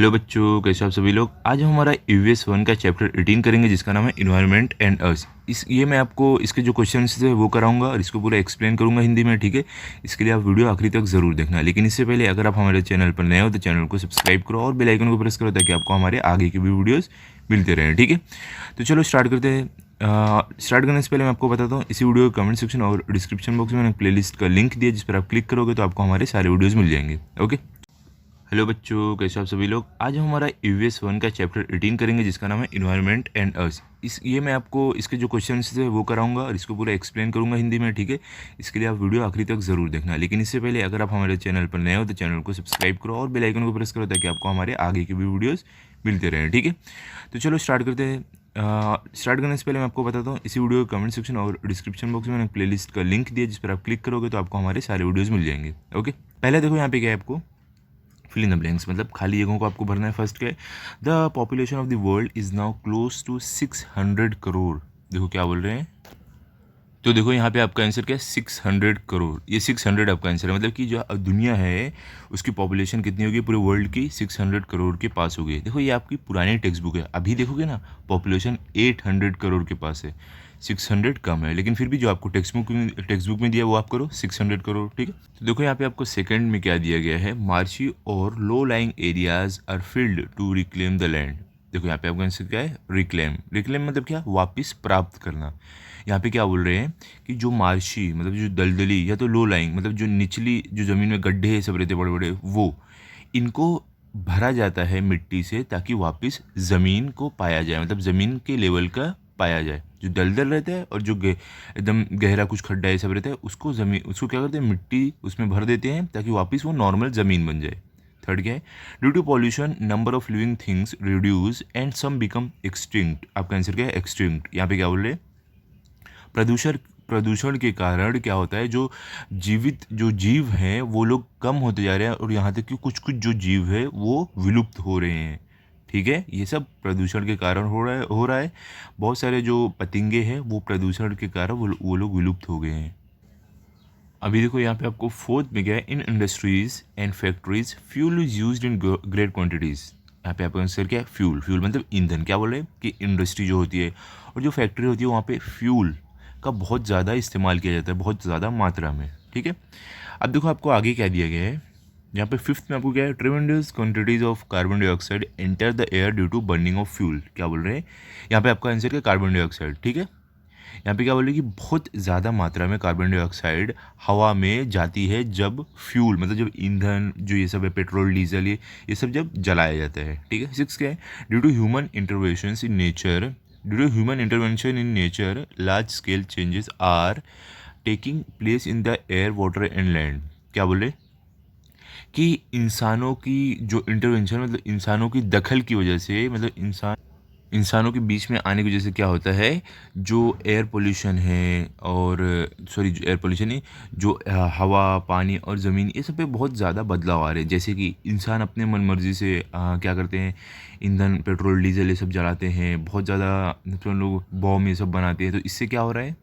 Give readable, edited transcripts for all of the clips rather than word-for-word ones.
Hello बच्चों, कैसे आप सभी लोग। आज हम हमारा ईवीएस 1 का चैप्टर 18 करेंगे जिसका नाम है इन्वायरमेंट एंड अर्थ। ये मैं आपको इसके जो क्वेश्चंस थे वो कराऊंगा और इसको पूरा एक्सप्लेन करूंगा हिंदी में, ठीक है। इसके लिए आप वीडियो आखिरी तक ज़रूर देखना। लेकिन इससे पहले अगर आप हमारे चैनल पर नए हो तो चैनल को सब्सक्राइब करो और बेल आइकन को प्रेस करो ताकि आपको हमारे आगे की भी वीडियोज़ मिलते रहें, ठीक है। तो चलो स्टार्ट करते हैं। स्टार्ट करने से पहले मैं आपको बताता हूँ, इसी वीडियो के कमेंट सेक्शन और डिस्क्रिप्शन बॉक्स में मैंने प्लेलिस्ट का लिंक दिया जिस पर आप क्लिक करोगे तो आपको हमारे सारे वीडियोज़ मिल जाएंगे, ओके। हेलो बच्चों, कैसे आप सभी लोग। आज हम हमारा ईवीएस 1 का चैप्टर 18 करेंगे जिसका नाम है इन्वायरमेंट एंड अर्थ। ये मैं आपको इसके जो क्वेश्चंस थे वो कराऊंगा और इसको पूरा एक्सप्लेन करूंगा हिंदी में, ठीक है। इसके लिए आप वीडियो आखिरी तक ज़रूर देखना। लेकिन इससे पहले अगर आप हमारे चैनल पर नए हो तो चैनल को सब्सक्राइब करो और बेल आइकन को प्रेस करो ताकि आपको हमारे आगे की भी वीडियोज़ मिलते रहें, ठीक है। तो चलो स्टार्ट करते हैं। स्टार्ट करने से पहले मैं आपको बताता हूँ, इसी वीडियो के कमेंट सेक्शन और डिस्क्रिप्शन बॉक्स में मैंने प्लेलिस्ट का लिंक दिया जिस पर आप क्लिक करोगे तो आपको हमारे सारे वीडियोज़ मिल जाएंगे, ओके। पहले देखो यहाँ पे क्या है, आपको फिल इन द ब्लैंक्स मतलब खाली जगहों को आपको भरना है। फर्स्ट क्या है, the population of the world is now close to 600 crore. देखो क्या बोल रहे हैं, तो देखो यहाँ पे आपका आंसर क्या है, 600 करोड़। ये 600 आपका आंसर है, मतलब कि जो दुनिया है उसकी पॉपुलेशन कितनी होगी पूरे वर्ल्ड की, 600 करोड़ के पास हो गई। देखो ये आपकी पुरानी टेक्स्ट बुक है, अभी देखोगे ना पॉपुलेशन 800 करोड़ के पास है, 600 कम है। लेकिन फिर भी जो आपको टेक्स्ट बुक में दिया वो आप करो 600 करोड़, ठीक है। तो देखो यहाँ पे आपको सेकंड में क्या दिया गया है, मार्शी और low lying areas are filled to reclaim the land. देखो यहाँ पे आपका आंसर क्या है, रिक्लेम। रिक्लेम मतलब क्या, वापस प्राप्त करना। यहाँ पे क्या बोल रहे हैं कि जो मार्शी मतलब जो दलदली या तो लो लाइंग मतलब जो निचली जो ज़मीन में गड्ढे हैं सब रहते बड़े बड़े, वो इनको भरा जाता है मिट्टी से ताकि वापस ज़मीन को पाया जाए, मतलब ज़मीन के लेवल का पाया जाए। जो दलदल रहता है और जो एकदम गहरा कुछ खड्डा ये सब रहता है उसको ज़मीन, उसको क्या करते हैं, मिट्टी उसमें भर देते हैं ताकि वापस वो नॉर्मल ज़मीन बन जाए। थर्ड क्या है, due to pollution number of living things reduce and some become extinct. आपका आंसर क्या है, एक्सटिंक्ट। यहाँ पे क्या बोल रहे हैं, प्रदूषण के कारण क्या होता है, जो जीवित जो जीव हैं वो लोग कम होते जा रहे हैं और यहाँ तक कि कुछ कुछ जो जीव है वो विलुप्त हो रहे हैं, ठीक है। ये सब प्रदूषण के कारण हो रहा है। बहुत सारे जो पतंगे हैं वो प्रदूषण के कारण वो लोग विलुप्त हो गए हैं। अभी देखो यहाँ पे आपको फोर्थ में क्या है, in industries and factories fuel is used in great quantities. यहाँ पे आपका आंसर क्या है, फ्यूल। फ्यूल मतलब ईंधन। क्या बोल रहे हैं कि इंडस्ट्री जो होती है और जो फैक्ट्री होती है वहाँ पे फ्यूल का बहुत ज़्यादा इस्तेमाल किया जाता है, बहुत ज़्यादा मात्रा में, ठीक है। अब देखो आपको आगे क्या दिया गया है, यहाँ पे फिफ्थ में आपको क्या है, tremendous quantities of carbon dioxide enter the air due to burning of fuel. क्या बोल रहे हैं, यहाँ पे आपका आंसर क्या है, कार्बन डाइऑक्साइड, ठीक है। यहाँ पे क्या बोल रहे हैं कि बहुत ज़्यादा मात्रा में कार्बन डाइऑक्साइड हवा में जाती है जब फ्यूल मतलब जब ईंधन जो ये सब है, पेट्रोल डीजल ये सब जब जलाया जाता है, ठीक है। सिक्स क्या है, due to human intervention in nature large scale changes are taking place in the air water and land. क्या बोले कि इंसानों की जो इंटरवेंशन मतलब इंसानों की दखल की वजह से, मतलब इंसानों के बीच में आने की वजह से क्या होता है, जो एयर पोल्यूशन है और सॉरी जो एयर पोल्यूशन नहीं, जो हवा पानी और ज़मीन ये सब पे बहुत ज़्यादा बदलाव आ रहे हैं। जैसे कि इंसान अपने मन मर्जी से क्या करते हैं, ईंधन पेट्रोल डीजल ये सब जलाते हैं, बहुत ज़्यादा मतलब लोग बॉम्ब ये सब बनाते हैं। तो इससे क्या हो रहा है,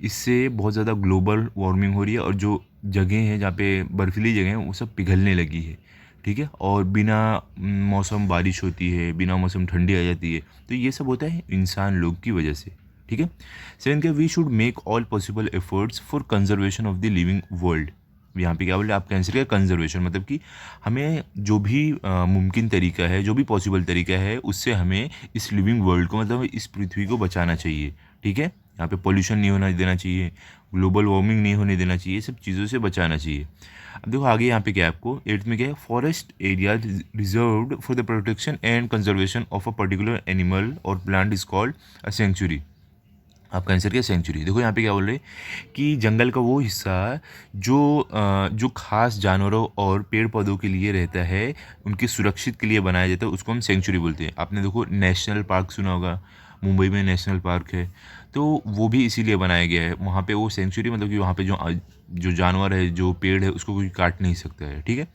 इससे बहुत ज़्यादा ग्लोबल वार्मिंग हो रही है और जो जगह हैं जहाँ पे बर्फीली जगह हैं वो सब पिघलने लगी है, ठीक है। और बिना मौसम बारिश होती है, बिना मौसम ठंडी आ जाती है। तो ये सब होता है इंसान लोग की वजह से, ठीक है। सेवन क्या, we should make all possible efforts for conservation of the living world. यहाँ पे क्या बोले, आपका आंसर क्या, कंजर्वेशन मतलब कि हमें जो भी मुमकिन तरीका है, जो भी पॉसिबल तरीका है उससे हमें इस लिविंग वर्ल्ड को मतलब इस पृथ्वी को बचाना चाहिए, ठीक है। यहाँ पे पोल्यूशन नहीं होना देना चाहिए, ग्लोबल वार्मिंग नहीं होने देना चाहिए, सब चीज़ों से बचाना चाहिए। अब देखो आगे यहाँ पे क्या है, आपको एट्थ में क्या है, forest area reserved for the protection and conservation of a particular animal और plant is called a sanctuary. आपका आंसर क्या, सेंचुरी। देखो यहाँ पे क्या बोल रहे हैं कि जंगल का वो हिस्सा जो खास जानवरों और पेड़ पौधों के लिए रहता है, उनके सुरक्षित के लिए बनाया जाता है, उसको हम सेंचुरी बोलते हैं। आपने देखो नेशनल पार्क सुना होगा, मुंबई में नेशनल पार्क है, तो वो भी इसीलिए बनाया गया है वहाँ पे वो सेंचुरी, मतलब कि वहाँ पे जो जानवर है, जो पेड़ है, उसको कोई काट नहीं सकता है, ठीक है।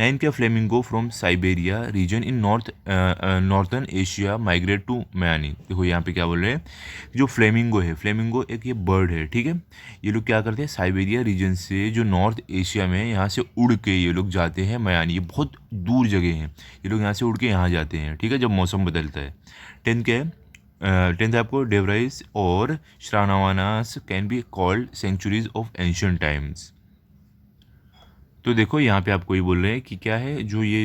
9 क्या, flamingo from Siberia region in northern Asia migrate to Mayani. देखो यहाँ पे क्या बोल रहे हैं, जो फ्लेमिंगो है, फ्लेमिंगो एक ये बर्ड है, ठीक है। ये लोग क्या करते हैं, साइबेरिया रीजन से जो नॉर्थ एशिया में, यहाँ से उड़ के ये लोग जाते हैं मयानी। ये बहुत दूर जगह है, ये लोग यहाँ से उड़ के यहाँ जाते हैं, ठीक है, जब मौसम बदलता है। 10 क्या है, 10th आपको, डेवराइज और श्रावणावानास can be called sanctuaries of ancient times. तो देखो यहाँ पे आपको ये बोल रहे हैं कि क्या है, जो ये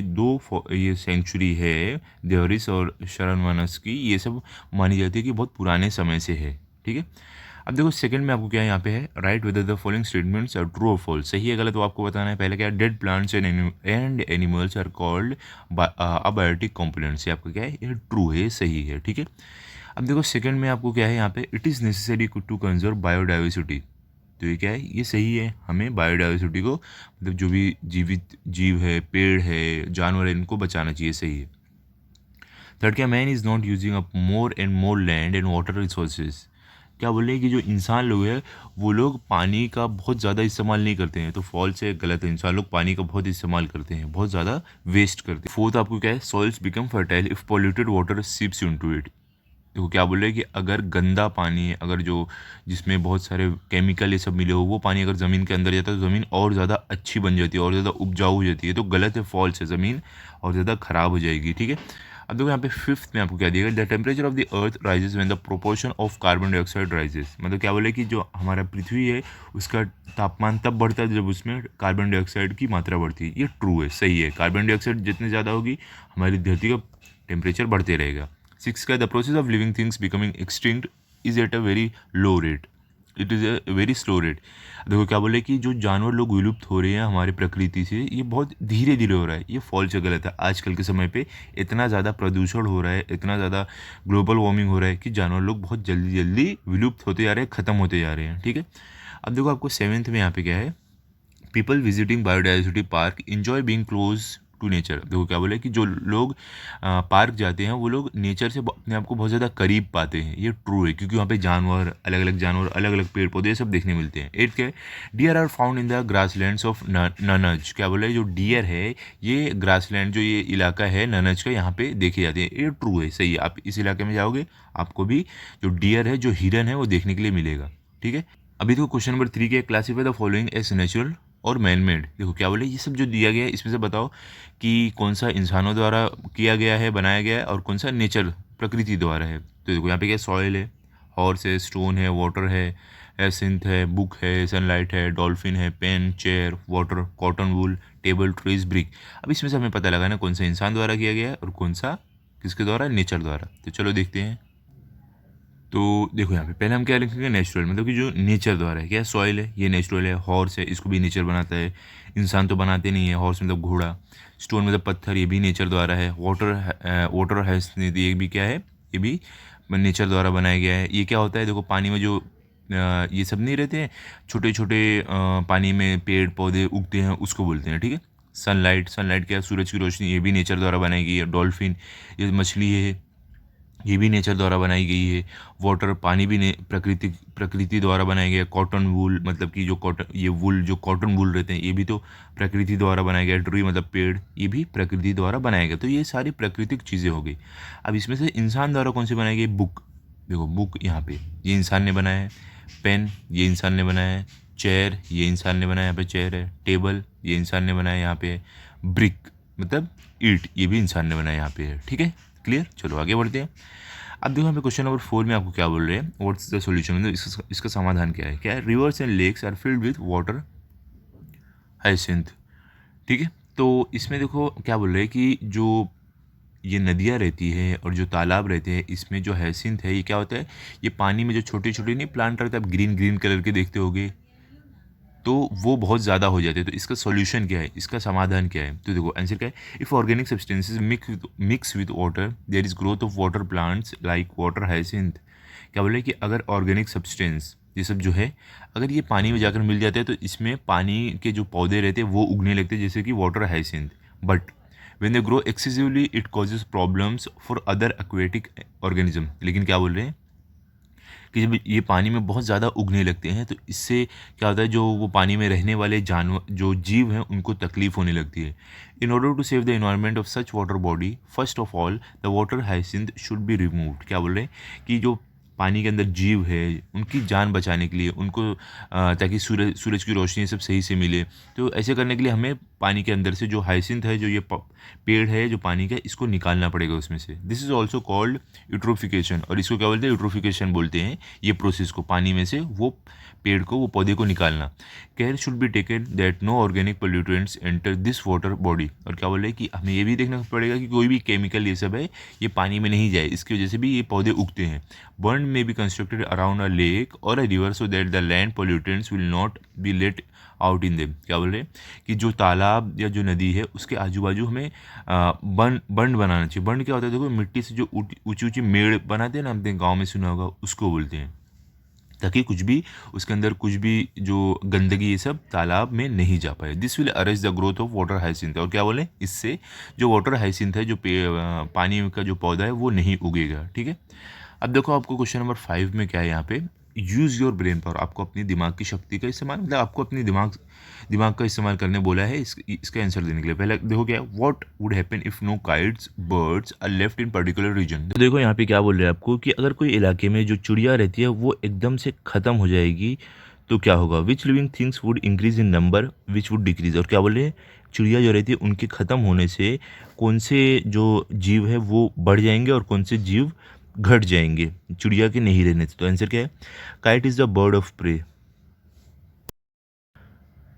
ये सेंचुरी है देवरिस और शरणवानस की, ये सब मानी जाती है कि बहुत पुराने समय से है, ठीक है। अब देखो सेकंड में आपको क्या है, यहाँ पे है right whether the following statements are true और फॉल्स, सही है गलत वो आपको बताना है। पहले क्या है, dead plants and animals are called abiotic components, ये आपका क्या है, ये ट्रू है, सही है, ठीक है। अब देखो सेकंड में आपको क्या है, यहाँ पे it is necessary to conserve biodiversity, तो ये क्या है, ये सही है, हमें बायोडाइवर्सिटी को, मतलब जो भी जीवित जीव है, पेड़ है, जानवर है, इनको बचाना चाहिए, सही है। थर्ड क्या, man is not using up more and more land and water resources, क्या बोल रहे हैं कि जो इंसान लोग हैं वो लोग पानी का बहुत ज़्यादा इस्तेमाल नहीं करते हैं, तो फॉल्स है, गलत है, इंसान लोग पानी का बहुत इस्तेमाल करते हैं, बहुत ज़्यादा वेस्ट करते हैं। फोर्थ आपको क्या है, soils become fertile if polluted water seeps into it, देखो क्या बोल रहे हैं कि अगर गंदा पानी, अगर जो जिसमें बहुत सारे केमिकल ये सब मिले हो, वो पानी अगर ज़मीन के अंदर जाता है तो ज़मीन और ज़्यादा अच्छी बन जाती है, और ज़्यादा उपजाऊ हो जाती है, तो गलत है, फॉल्स है, ज़मीन और ज़्यादा ख़राब हो जाएगी, ठीक है। अब देखो यहाँ पे फिफ्थ में आपको क्या दिया गया, the temperature of the earth rises when the proportion of carbon dioxide rises, मतलब क्या बोले कि जो हमारा पृथ्वी है उसका तापमान तब बढ़ता है जब उसमें कार्बन डाइऑक्साइड की मात्रा बढ़ती है, ये ट्रू है, सही है, कार्बन डाइऑक्साइड जितनी ज़्यादा होगी हमारी धरती का टेम्परेचर बढ़ते रहेगा। सिक्स का, the process of living things becoming extinct is at a very low rate, it is a very slow rate, देखो क्या बोले कि जो जानवर लोग विलुप्त हो रहे हैं हमारी प्रकृति से, ये बहुत धीरे धीरे हो रहा है, ये फॉल्स है, गलत है। आजकल के समय पे इतना ज़्यादा प्रदूषण हो रहा है, इतना ज़्यादा ग्लोबल वार्मिंग हो रहा है कि जानवर लोग बहुत जल्दी जल्दी विलुप्त होते जा रहे हैं, ख़त्म होते जा रहे हैं, ठीक है। अब देखो आपको सेवेंथ में यहाँ पे क्या है, people visiting biodiversity park enjoy being close to nature, देखो क्या बोले कि जो लोग पार्क जाते हैं वो लोग नेचर से अपने आप को बहुत ज़्यादा करीब पाते हैं, ये ट्रू है, क्योंकि वहाँ पे जानवर, अलग अलग जानवर, अलग अलग पेड़ पौधे सब देखने मिलते हैं। एट क्या है, deer are found in the grasslands of ननज, क्या बोले, जो डियर है ये ग्रासलैंड, जो ये इलाका है ननज का, यहाँ पे देखे जाते हैं, ये ट्रू है, सही है, आप इस इलाके में जाओगे आपको भी जो डियर है, जो हिरन है, वो देखने के लिए मिलेगा, ठीक है। अभी देखो क्वेश्चन नंबर 3 के, classify the following as natural और मैन मेड, देखो क्या बोले, ये सब जो दिया गया है इसमें से बताओ कि कौन सा इंसानों द्वारा किया गया है, बनाया गया है, और कौन सा नेचर, प्रकृति द्वारा है। तो देखो यहाँ पे क्या, सॉइल है, हॉर्स है, स्टोन है, वाटर है, सिंथ है, बुक है, सनलाइट है, डॉल्फिन है, pen, chair, water, cotton wool, table, trees, brick. अब इसमें से हमें पता लगाना कौन सा इंसान द्वारा किया गया है और कौन सा किसके द्वारा, नेचर द्वारा। तो चलो देखते हैं। तो देखो यहाँ पे पहले हम क्या लिखेंगे, नेचुरल, मतलब कि जो नेचर द्वारा है, क्या सॉइल है, ये नेचुरल है, हॉर्स है, इसको भी नेचर बनाता है, इंसान तो बनाते नहीं है, हॉर्स मतलब घोड़ा, स्टोन मतलब पत्थर, ये भी नेचर द्वारा है, वाटर है, ये भी क्या है, ये भी नेचर द्वारा बनाया गया है। ये क्या होता है, देखो पानी में जो ये सब नहीं रहते हैं, छोटे छोटे पानी में पेड़ पौधे उगते हैं, उसको बोलते हैं, ठीक है। सनलाइट, सनलाइट क्या है, सूरज की रोशनी, ये भी नेचर द्वारा बनाई गई है। डॉल्फिन, ये मछली है, ये भी नेचर द्वारा बनाई गई है। वाटर, पानी भी प्रकृति द्वारा बनाया गया है। कॉटन वूल, मतलब कि जो कॉटन, ये वूल जो कॉटन वूल रहते हैं, ये भी तो प्रकृति द्वारा बनाया गया है। ट्री मतलब पेड़, ये भी प्रकृति द्वारा बनाया गया। तो ये सारी प्राकृतिक चीज़ें हो गई। अब इसमें से इंसान द्वारा कौन सी बनाई गई, बुक, देखो बुक यहाँ पे ये इंसान ने बनाया है। पेन, ये इंसान ने बनाया है। चेयर, ये इंसान ने बनाया, यहाँ पे चेयर है। टेबल, ये इंसान ने बनाया, यहाँ पे है। ब्रिक मतलब ईंट, ये भी इंसान ने बनाया, यहाँ पे है, ठीक है, क्लियर। चलो आगे बढ़ते हैं। अब देखो यहाँ पे क्वेश्चन नंबर 4 में आपको क्या बोल रहे हैं, व्हाट्स द सॉल्यूशन, मतलब इसका समाधान क्या है। क्या है, rivers and lakes are filled with water hyacinth, ठीक है। तो इसमें देखो क्या बोल रहे हैं कि जो ये नदियाँ रहती है और जो तालाब रहते हैं, इसमें जो हाइसिंथ है, ये क्या होता है, ये पानी में जो छोटे छोटे नहीं प्लांट रहते हैं, आप ग्रीन ग्रीन कलर के देखते होगे, तो वो बहुत ज़्यादा हो जाते हैं। तो इसका सॉल्यूशन क्या है, इसका समाधान क्या है, तो देखो आंसर क्या है, if organic substances mix with water there is growth of water plants like water hyacinth. क्या बोले कि अगर ऑर्गेनिक सब्सटेंस ये सब जो है, अगर ये पानी में जाकर मिल जाते हैं तो इसमें पानी के जो पौधे रहते हैं वो उगने लगते हैं, जैसे कि water hyacinth. But when they grow excessively it causes problems for other aquatic organism, लेकिन क्या बोल रहे हैं कि जब ये पानी में बहुत ज़्यादा उगने लगते हैं तो इससे क्या होता है, जो वो पानी में रहने वाले जानवर जो जीव हैं उनको तकलीफ होने लगती है। In order to save the environment of such water body, first of all the water hyacinth should be removed. क्या बोल रहे हैं कि जो पानी के अंदर जीव है उनकी जान बचाने के लिए उनको ताकि सूरज की रोशनी सब सही से मिले, तो ऐसे करने के लिए हमें पानी के अंदर से जो हाइसिंथ है, जो ये पेड़ है जो पानी का, इसको निकालना पड़ेगा उसमें से। This is also called eutrophication, और इसको क्या बोलते हैं, यूट्रोफिकेशन बोलते हैं ये प्रोसेस को, पानी में से वो पेड़ को, वो पौधे को निकालना। Care should be taken that no organic pollutants enter this water body. और क्या बोल रहे हैं कि हमें ये भी देखना पड़ेगा कि कोई भी केमिकल ये सब है ये पानी में नहीं जाए, इसकी वजह से भी ये पौधे उगते हैं। Burn may be constructed around a lake और a river so that the land pollutants will not be let out in them. क्या बोल रहे हैं कि जो तालाब या जो नदी है उसके आजू बाजू हमें बंड बनाना चाहिए। बंड क्या होता है, देखो मिट्टी से जो ऊंची ऊंची मेड़ बनाते हैं ना, हमने गाँव में सुना होगा, उसको बोलते हैं, ताकि कुछ भी उसके अंदर कुछ भी जो गंदगी ये सब तालाब में नहीं जा पाए। This will arrest the growth of water hyacinth. और क्या बोले, इससे जो वाटर हाइसिंथ है, जो पानी का जो पौधा है वो नहीं उगेगा। ठीक है, अब देखो आपको क्वेश्चन नंबर 5 में क्या है, यहाँ पे यूज़ योर ब्रेन पावर, आपको अपनी दिमाग की शक्ति का इस्तेमाल, मतलब आपको अपनी दिमाग का इस्तेमाल करने बोला है इसका आंसर देने के लिए। पहले देखो क्या है, what would happen if no kites birds are left in particular region. तो देखो यहाँ पे क्या बोल रहे हैं आपको कि अगर कोई इलाके में जो चिड़िया रहती है वो एकदम से ख़त्म हो जाएगी तो क्या होगा। विच living things would increase in number which would decrease. और क्या बोल रहे हैं, चिड़िया जो रहती है उनके ख़त्म होने से कौन से जो जीव है वो बढ़ जाएंगे और कौन से जीव घट जाएंगे चिड़िया के नहीं रहने से। तो आंसर क्या है, kite is the bird of prey.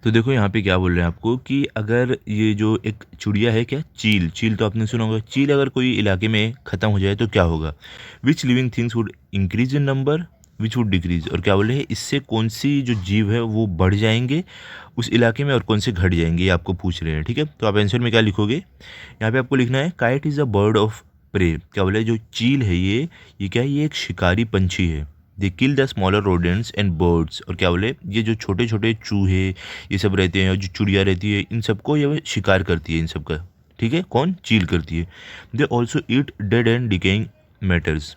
तो देखो यहाँ पे क्या बोल रहे हैं आपको कि अगर ये जो एक चिड़िया है, क्या चील, चील तो आपने सुना होगा, चील अगर कोई इलाके में ख़त्म हो जाए तो क्या होगा। विच living things would increase in number which would decrease. और क्या बोल रहे हैं, इससे कौन सी जो जीव है वो बढ़ जाएंगे उस इलाके में और कौन से घट जाएंगे, ये आपको पूछ रहे हैं। ठीक है, तो आप आंसर में क्या लिखोगे, यहाँ पे आपको लिखना है kite is a bird of prey. क्या बोले, जो चील है ये क्या है, ये एक शिकारी पंछी है। They kill the smaller rodents and birds. और क्या बोले, ये जो छोटे छोटे चूहे ये सब रहते हैं और जो चिड़िया रहती है इन सबको ये शिकार करती है, इन सब का। ठीक है, कौन, चील करती है। They also eat dead and decaying matters.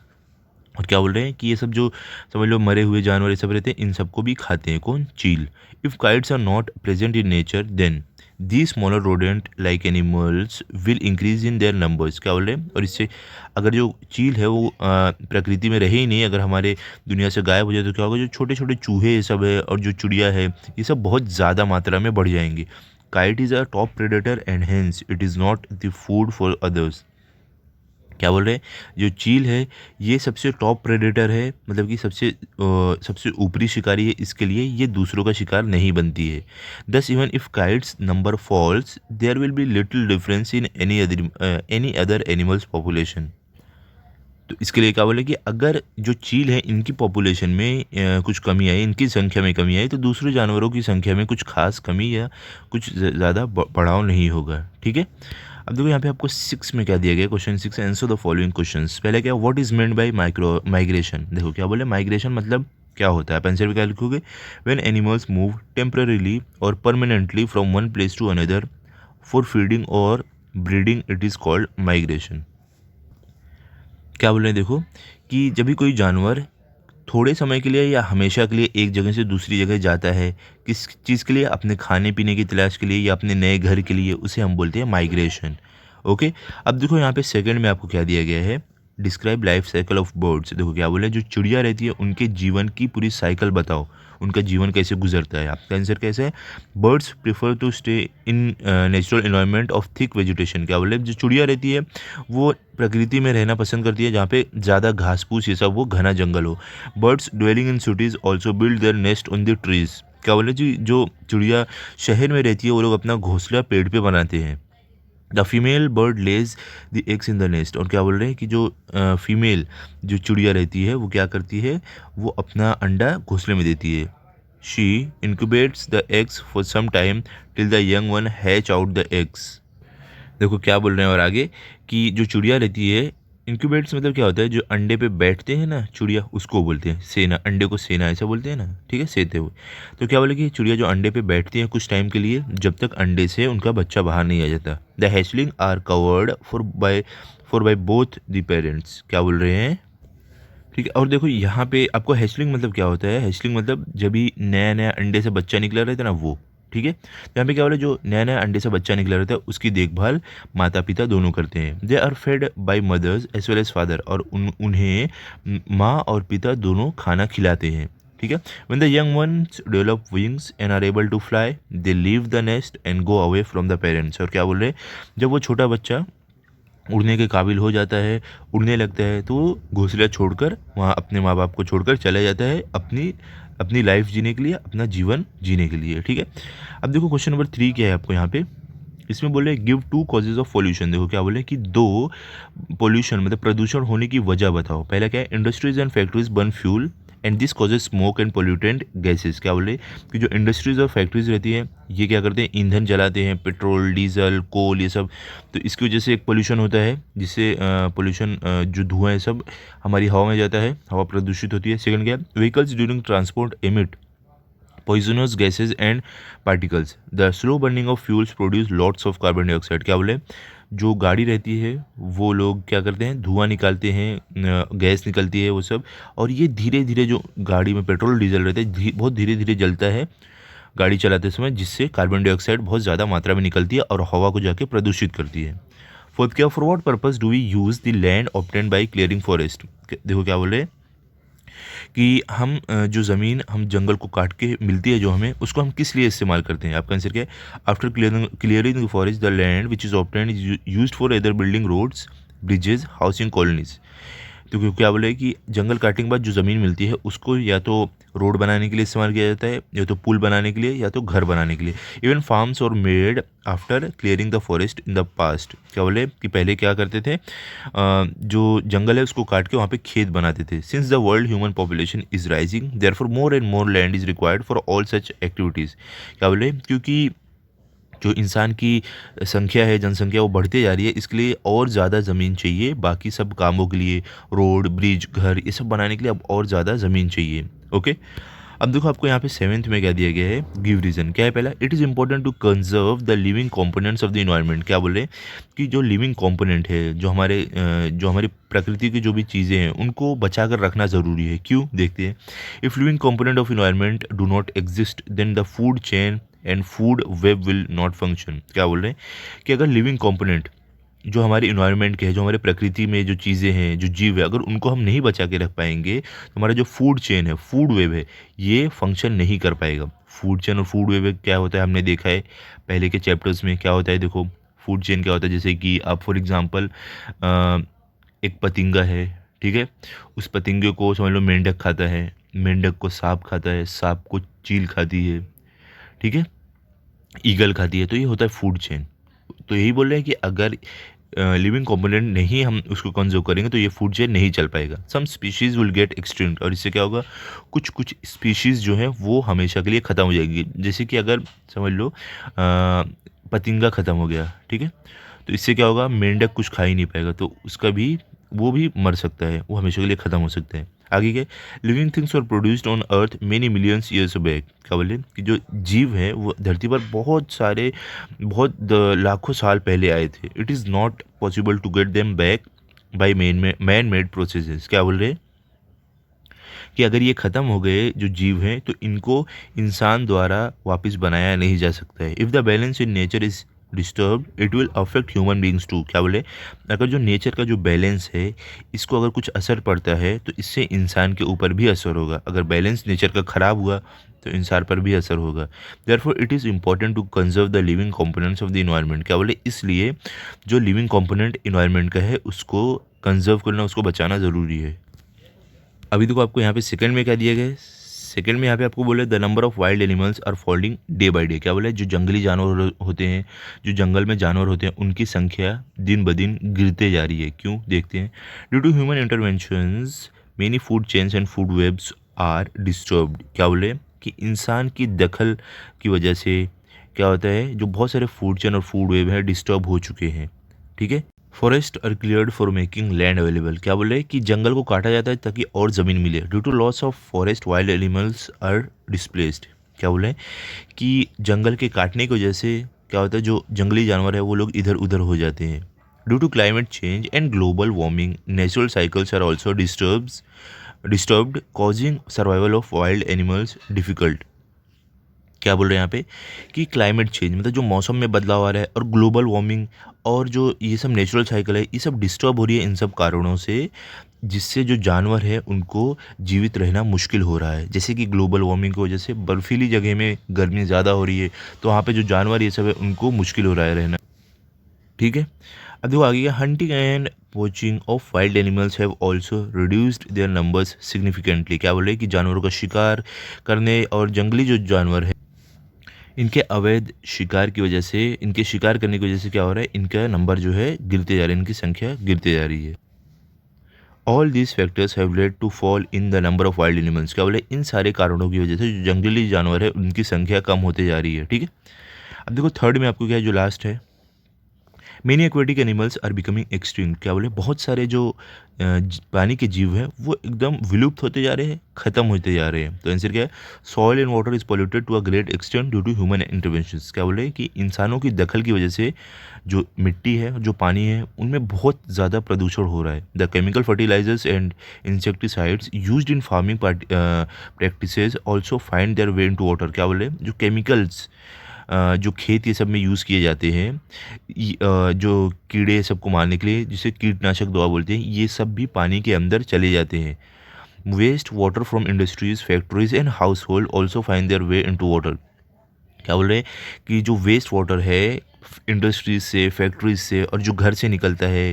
और क्या बोल रहे हैं कि ये सब जो समझ लो मरे हुए जानवर ये सब रहते हैं इन सबको भी खाते हैं, कौन, चील। If kites are not present in nature then the smaller rodent like animals will increase in their numbers. क्या बोल रहे हैं, और इससे अगर जो चील है वो प्रकृति में रहे ही नहीं, अगर हमारे दुनिया से गायब हो जाए तो क्या होगा, जो छोटे छोटे चूहे ये सब है और जो चिड़िया है ये सब बहुत ज़्यादा मात्रा में बढ़ जाएंगे। Kite is a top predator and hence it is not the food for others. क्या बोल रहे हैं, जो चील है ये सबसे टॉप प्रेडेटर है, मतलब कि सबसे ऊपरी शिकारी है, इसके लिए ये दूसरों का शिकार नहीं बनती है। Thus even if kites number falls there will be little difference in any other animals population. तो इसके लिए क्या बोले कि अगर जो चील है इनकी पॉपुलेशन में कुछ कमी आई, इनकी संख्या में कमी आई, तो दूसरे जानवरों की संख्या में कुछ खास कमी या कुछ ज़्यादा बढ़ाव नहीं होगा। ठीक है, अब देखो यहाँ पे आपको 6 में क्या दिया गया, question 6, answer the following questions. पहले क्या, what is meant by migration. देखो क्या बोले, माइग्रेशन मतलब क्या होता है, आप आंसर में क्या लिखोगे, व्हेन एनिमल्स मूव टेम्पररीली और permanently from one place to another for feeding और breeding it is called migration. क्या बोल रहे हैं, देखो कि जब भी कोई जानवर थोड़े समय के लिए या हमेशा के लिए एक जगह से दूसरी जगह जाता है, किस चीज़ के लिए, अपने खाने पीने की तलाश के लिए या अपने नए घर के लिए, उसे हम बोलते हैं माइग्रेशन। ओके, अब देखो यहाँ पे सेकंड में आपको क्या दिया गया है, describe life cycle of birds. देखो क्या बोले, जो चिड़िया रहती है उनके जीवन की पूरी साइकिल बताओ, उनका जीवन कैसे गुजरता है। आपका आंसर कैसे है, birds prefer to stay in natural environment of thick vegetation. क्या बोले, जो चिड़िया रहती है वो प्रकृति में रहना पसंद करती है जहाँ पे ज़्यादा घास फूस ये सब वो घना जंगल हो। Birds dwelling in cities also build their nest on the trees. क्या बोले जी, जो चिड़िया शहर में रहती है वो लोग अपना घोंसला पेड़ पे बनाते हैं। The female bird Lay's the eggs in the nest. और क्या बोल रहे हैं कि जो फीमेल जो चिड़िया रहती है वो क्या करती है, वो अपना अंडा घोंसले में देती है। She incubates the eggs for some time till the young one hatch out the eggs. देखो क्या बोल रहे हैं और आगे कि जो चिड़िया रहती है, इंक्यूबेट्स मतलब क्या होता है, जो अंडे पे बैठते हैं ना चिड़िया, उसको बोलते हैं सेना, अंडे को सेना ऐसा बोलते हैं ना। ठीक है, सेते हुए। तो क्या बोले कि चिड़िया जो अंडे पे बैठती हैं कुछ टाइम के लिए, जब तक अंडे से उनका बच्चा बाहर नहीं आ जाता। The hatchling are covered for by both the parents. क्या बोल रहे हैं ठीक है। और देखो यहाँ पे आपको हैचलिंग मतलब क्या होता है, हैचलिंग मतलब जब भी नया नया अंडे से बच्चा निकला रहता है ना वो, ठीक है। तो यहाँ पे क्या बोला, जो नया नया अंडे से बच्चा निकला रहता है उसकी देखभाल माता पिता दोनों करते हैं। They are fed by mothers as well as father, और उन्हें माँ और पिता दोनों खाना खिलाते हैं, ठीक है। When the young ones develop wings and are able to fly, they leave the nest and go away from the parents. और क्या बोल रहे हैं, जब वो छोटा बच्चा उड़ने के काबिल हो जाता है, उड़ने लगता है, तो वो घोंसला छोड़कर वहाँ अपने माँ बाप को छोड़कर चला जाता है अपनी अपनी लाइफ जीने के लिए, अपना जीवन जीने के लिए, ठीक है। अब देखो क्वेश्चन नंबर 3 क्या है आपको यहाँ पे, इसमें बोले गिव 2 कॉजेज ऑफ पोल्यूशन। देखो क्या बोले कि 2 पोल्यूशन मतलब प्रदूषण होने की वजह बताओ। पहला क्या है, industries and factories burn fuel and this causes smoke and pollutant gases. क्या बोले कि जो इंडस्ट्रीज और फैक्ट्रीज रहती है ये क्या करते हैं, ईंधन जलाते हैं, पेट्रोल डीजल कोल ये सब, तो इसकी वजह से एक पोल्यूशन होता है, जिससे पोल्यूशन जो धुआं है सब हमारी हवा में जाता है, हवा प्रदूषित होती है। सेकंड क्या है, vehicles during transport emit poisonous gases and particles. The slow burning of fuels produce lots of carbon dioxide. क्या बोले, जो गाड़ी रहती है वो लोग क्या करते हैं, धुआं निकालते हैं, गैस निकलती है वो सब, और ये धीरे धीरे जो गाड़ी में पेट्रोल डीजल रहते हैं बहुत धीरे धीरे जलता है गाड़ी चलाते समय, जिससे कार्बन डाइऑक्साइड बहुत ज़्यादा मात्रा में निकलती है और हवा को जाके प्रदूषित करती है। फोर्थ क्या, for what purpose do we use the land obtained by clearing forest. देखो क्या बोले कि हम जो ज़मीन हम जंगल को काट के मिलती है जो हमें, उसको हम किस लिए इस्तेमाल करते हैं। आपका आंसर क्या है, after clearing the forest the land which is obtained is used for other building roads bridges housing colonies. तो क्या बोले कि जंगल काटने के बाद जो ज़मीन मिलती है उसको या तो रोड बनाने के लिए इस्तेमाल किया जाता है, या तो पुल बनाने के लिए, या तो घर बनाने के लिए। इवन फार्म्स और made after clearing the forest in the past. क्या बोले कि पहले क्या करते थे, जो जंगल है उसको काट के वहाँ पे खेत बनाते थे। Since the world human population is rising therefore more and more land is required for all such activities. क्या बोले, क्योंकि जो इंसान की संख्या है, जनसंख्या वो बढ़ती जा रही है, इसके लिए और ज़्यादा ज़मीन चाहिए बाकी सब कामों के लिए, रोड ब्रिज घर ये सब बनाने के लिए अब और ज़्यादा ज़मीन चाहिए। ओके, अब देखो आपको यहाँ पे 7th में क्या दिया गया है, गिव रीज़न। क्या है पहला, it is important to conserve the living components of the environment. क्या बोले कि जो लिविंग कंपोनेंट है, जो हमारी प्रकृति की जो भी चीज़ें हैं उनको बचा कर रखना ज़रूरी है। क्यों, देखते हैं। If living component of environment do not exist then the food chain and food web will not function. क्या बोल रहे हैं कि अगर लिविंग कंपोनेंट जो हमारे इन्वायरमेंट के है, जो हमारे प्रकृति में जो चीज़ें हैं, जो जीव है, अगर उनको हम नहीं बचा के रख पाएंगे तो हमारा जो फूड चेन है, फूड वेब है, ये फंक्शन नहीं कर पाएगा। फूड चेन और फूड वेब क्या होता है हमने देखा है पहले के चैप्टर्स में। क्या होता है, देखो फूड चेन क्या होता है, जैसे कि आप फॉर एग्जांपल एक पतिंगा है, ठीक है, उस पतिंगे को समझ लो मेंढक खाता है, मेंढक को सांप खाता है, सांप को चील खाती है, ठीक है, ईगल खाती है, तो ये होता है फूड चेन। तो यही बोल रहे हैं कि अगर लिविंग कंपोनेंट नहीं हम उसको कंज्यूम करेंगे तो ये फूड चेन नहीं चल पाएगा। सम स्पीशीज़ विल गेट एक्सटिंक्ट, और इससे क्या होगा, कुछ कुछ स्पीशीज़ जो है वो हमेशा के लिए ख़त्म हो जाएगी। जैसे कि अगर समझ लो पतिंगा ख़त्म हो गया, ठीक है, तो इससे क्या होगा, मेंढक कुछ खा ही नहीं पाएगा, तो उसका भी वो भी मर सकता है, वो हमेशा के लिए ख़त्म हो सकता है। आगे क्या, living things were produced on earth many millions years back. क्या बोले कि जो जीव है वो धरती पर बहुत लाखों साल पहले आए थे। It is not possible to get them back by man made processes. क्या बोल रहे हैं कि अगर ये ख़त्म हो गए जो जीव हैं तो इनको इंसान द्वारा वापस बनाया नहीं जा सकता है। If the balance in nature is disturb it will affect human beings too. क्या बोले, अगर जो नेचर का जो बैलेंस है इसको अगर कुछ असर पड़ता है तो इससे इंसान के ऊपर भी असर होगा। अगर बैलेंस नेचर का ख़राब हुआ तो इंसान पर भी असर होगा। Therefore it is important to conserve the living components of the environment. क्या बोले, इसलिए जो लिविंग कंपोनेंट इन्वायरमेंट का है उसको कंजर्व करना, उसको बचाना ज़रूरी है। अभी देखो आपको यहाँ पे सेकंड में क्या दिया गया है, सेकंड में यहाँ पे आपको बोले the number of wild animals are falling day by day. क्या बोला, जो जंगली जानवर होते हैं, जो जंगल में जानवर होते हैं, उनकी संख्या दिन ब दिन गिरते जा रही है। क्यों, देखते हैं। Due to human interventions many food chains and food webs are disturbed. क्या बोले कि इंसान की दखल की वजह से क्या होता है, जो बहुत सारे फूड चेन और फूड वेब है डिस्टर्ब हो चुके हैं, ठीक है। Forest are cleared for making land available. क्या बोले कि जंगल को काटा जाता है ताकि और ज़मीन मिले। Due to loss of forest wild animals are displaced. क्या बोले कि जंगल के काटने की वजह से क्या होता है, जो जंगली जानवर है वो लोग इधर उधर हो जाते हैं। Due to climate change and global warming natural cycles are also disturbed causing survival of wild animals difficult. क्या बोल रहे हैं यहाँ पे कि क्लाइमेट चेंज मतलब जो मौसम में बदलाव आ रहा है और ग्लोबल वार्मिंग और जो ये सब नेचुरल साइकिल है ये सब डिस्टर्ब हो रही है इन सब कारणों से, जिससे जो जानवर है उनको जीवित रहना मुश्किल हो रहा है। जैसे कि ग्लोबल वार्मिंग की वजह से बर्फीली जगह में गर्मी ज़्यादा हो रही है, तो वहाँ पे जो जानवर ये सब है उनको मुश्किल हो रहा है रहना। ठीक है, अब देखो आगे, hunting and poaching of wild animals have also reduced their numbers significantly. क्या बोल रहे हैं कि जानवरों का शिकार करने और जंगली जो जानवर है इनके अवैध शिकार की वजह से, इनके शिकार करने की वजह से क्या हो रहा है, इनका नंबर जो है गिरते जा रहे हैं, इनकी संख्या गिरते जा रही है। All these factors have led to fall in the number of wild animals. क्या बोले, इन सारे कारणों की वजह से जो जंगली जानवर है उनकी संख्या कम होते जा रही है। ठीक है, अब देखो थर्ड में आपको क्या है, जो लास्ट है, many aquatic animals are becoming extinct. क्या बोले, बहुत सारे जो पानी के जीव हैं वो एकदम विलुप्त होते जा रहे हैं, ख़त्म होते जा रहे हैं। तो आंसर क्या है, soil and water is polluted to a great extent due to human interventions. क्या बोले कि इंसानों की दखल की वजह से जो मिट्टी है, जो पानी है, उनमें बहुत ज़्यादा प्रदूषण हो रहा है। The chemical fertilisers and insecticides used in farming practices also find their way into water. क्या बोले, जो केमिकल्स जो खेत ये सब में यूज़ किए जाते हैं, जो कीड़े सबको मारने के लिए, जिसे कीटनाशक दवा बोलते हैं, ये सब भी पानी के अंदर चले जाते हैं। Waste water from industries, factories and household also find their way into water. क्या बोल रहे हैं कि जो वेस्ट वाटर है इंडस्ट्रीज से, फैक्ट्रीज से, और जो घर से निकलता है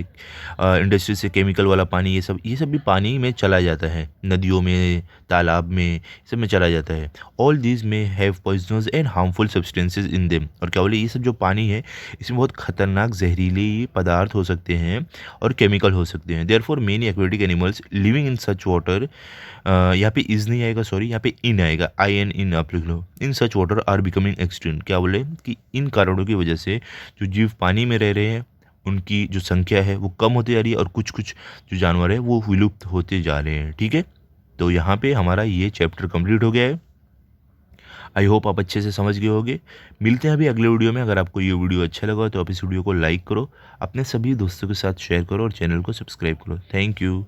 इंडस्ट्री से केमिकल वाला पानी, ये सब भी पानी में चला जाता है, नदियों में, तालाब में, सब में चला जाता है। ऑल दीज में have poisonous and harmful substances in them. और क्या बोले, ये सब जो पानी है इसमें बहुत खतरनाक जहरीले पदार्थ हो सकते हैं और केमिकल हो सकते हैं। Therefore many aquatic animals living in such water, यहाँ पे इज नहीं आएगा, सॉरी, यहाँ पे इन आएगा, आई एन इन आप लिख लो, in such water are becoming extinct. क्या बोले कि इन कारणों की वजह से जो जीव पानी में रह रहे हैं उनकी जो संख्या है वो कम होती जा रही है, और कुछ कुछ जो जानवर है वो विलुप्त होते जा रहे हैं। ठीक है, तो यहाँ पे हमारा ये चैप्टर कंप्लीट हो गया है। आई होप आप अच्छे से समझ गए होंगे। मिलते हैं अभी अगले वीडियो में। अगर आपको ये वीडियो अच्छा लगा तो आप इस वीडियो को लाइक करो, अपने सभी दोस्तों के साथ शेयर करो और चैनल को सब्सक्राइब करो। Thank you.